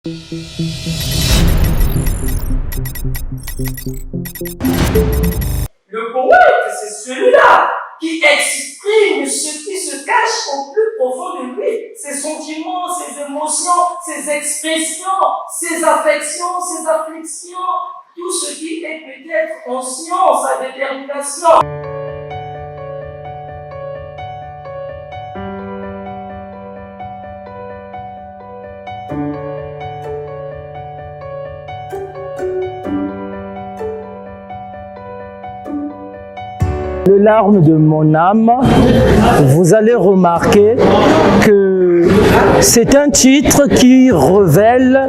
Le poète, c'est celui-là qui exprime ce qui se cache au plus profond de lui. Ses sentiments, ses émotions, ses expressions, ses affections, ses afflictions, tout ce qui est peut-être conscient, sa détermination. Les larmes de mon âme, vous allez remarquer que c'est un titre qui révèle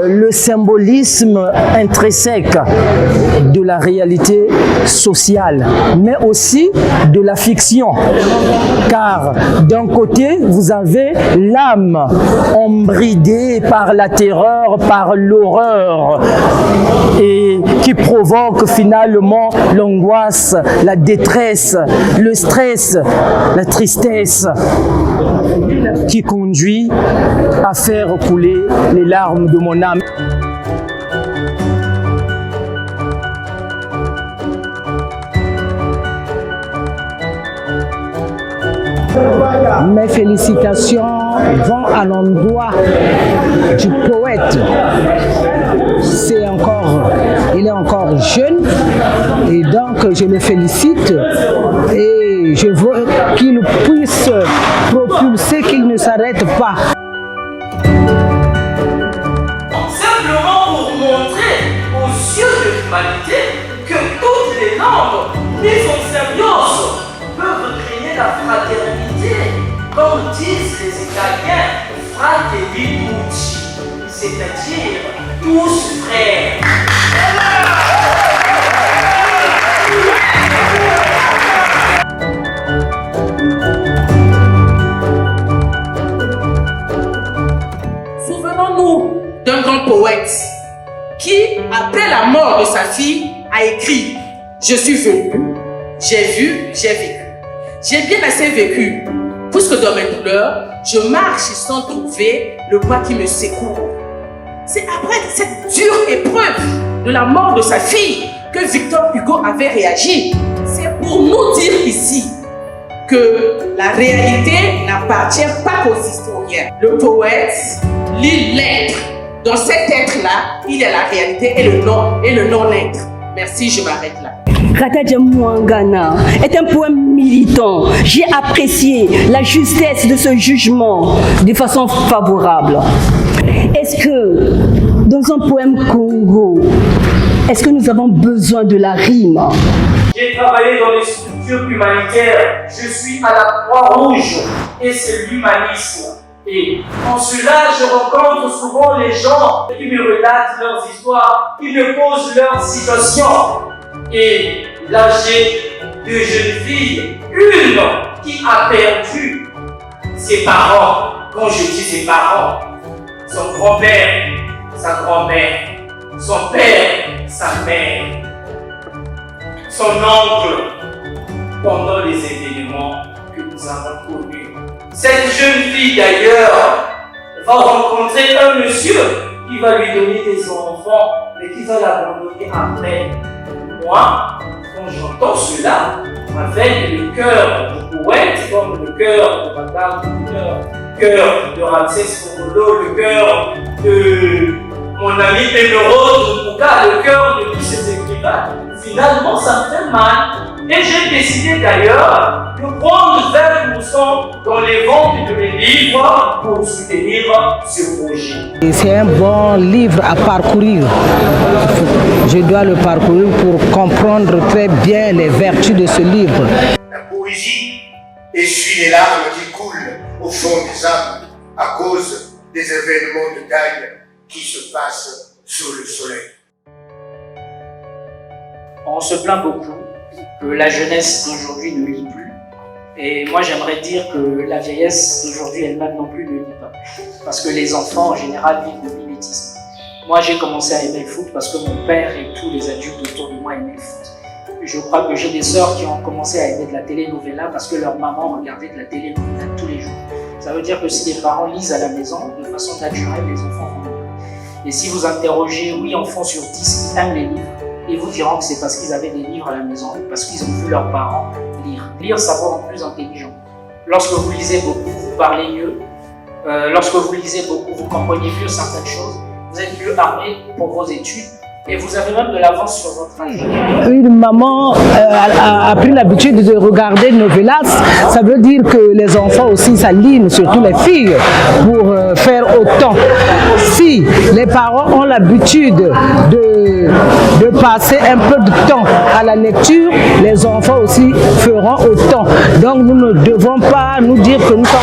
le symbolisme intrinsèque de la réalité sociale, mais aussi de la fiction. Car d'un côté, vous avez l'âme embridée par la terreur, par l'horreur, et qui provoque finalement l'angoisse, la détresse, le stress, la tristesse, qui conduit à faire couler les larmes de mon âme. Mes félicitations vont à l'endroit du poète. Il est encore jeune et donc je le félicite et je veux qu'il puisse propulser, qu'il ne s'arrête pas. Simplement pour montrer aux yeux de l'humanité que toutes les langues mises en symbiose peuvent créer la fraternité, comme disent les Italiens, fratelli tutti, c'est-à-dire tous frères. Souvenons-nous d'un grand poète qui, après la mort de sa fille, a écrit « Je suis venu, j'ai vu, j'ai vécu. J'ai bien assez vécu, puisque dans mes douleurs, je marche sans trouver le bras qui me secoue. » C'est après cette dure épreuve de la mort de sa fille que Victor Hugo avait réagi. C'est pour nous dire ici que la réalité n'appartient pas qu'aux historiens. Le poète lit l'être. Dans cet être-là, il y a la réalité et le non-être. Merci, je m'arrête là. Rata Mouangana est un poème militant. J'ai apprécié la justesse de ce jugement de façon favorable. Est-ce que, dans un poème Congo, est-ce que nous avons besoin de la rime? J'ai travaillé dans les structures humanitaires. Je suis à la Croix-Rouge et c'est l'humanisme. Et en cela, je rencontre souvent les gens qui me relatent leurs histoires, qui me posent leurs situations. Et là, j'ai deux jeunes filles, une qui a perdu ses parents. Quand je dis ses parents, son grand-père, sa grand-mère, son père, sa mère, son oncle, pendant les événements que nous avons connus. Cette jeune fille d'ailleurs va rencontrer un monsieur qui va lui donner des enfants, mais qui va l'abandonner après. Moi, quand j'entends cela, avec le cœur du poète, comme le cœur de Madame, le cœur de Ramsès Kongolo, le cœur de mon ami Émeraude Mouka, le cœur de tous ces écrivains, finalement ça me fait mal. Et j'ai décidé d'ailleurs de prendre 20% dans les ventes de mes livres pour soutenir ce projet. C'est un bon livre à parcourir. Je dois le parcourir pour comprendre très bien les vertus de ce livre. La poésie essuie les larmes qui coulent au fond des âmes à cause des événements de taille qui se passent sous le soleil. On se plaint beaucoup que la jeunesse d'aujourd'hui ne lit plus. Et moi, j'aimerais dire que la vieillesse d'aujourd'hui elle-même non plus ne lit pas. Parce que les enfants, en général, vivent de mimétisme. Moi, j'ai commencé à aimer le foot parce que mon père et tous les adultes autour de moi aimaient le foot. Je crois que j'ai des sœurs qui ont commencé à aimer de la télénovela parce que leur maman regardait de la télénovela tous les jours. Ça veut dire que si les parents lisent à la maison, de façon naturelle, les enfants vont lire. Et si vous interrogez 8 enfants sur 10 qui aiment les livres, ils vous diront que c'est parce qu'ils avaient des livres à la maison, parce qu'ils ont vu leurs parents lire. Lire, ça rend plus intelligent. Lorsque vous lisez beaucoup, vous parlez mieux. Lorsque vous lisez beaucoup, vous comprenez mieux certaines choses. Vous êtes mieux armé pour vos études. Et vous avez même de l'avance sur votre âge. Une maman a pris l'habitude de regarder novelas. Ça veut dire que les enfants aussi s'alignent, surtout les filles, pour faire autant. Si les parents ont l'habitude de passer un peu de temps à la lecture, les enfants aussi feront autant. Donc nous ne devons pas nous dire que nous sommes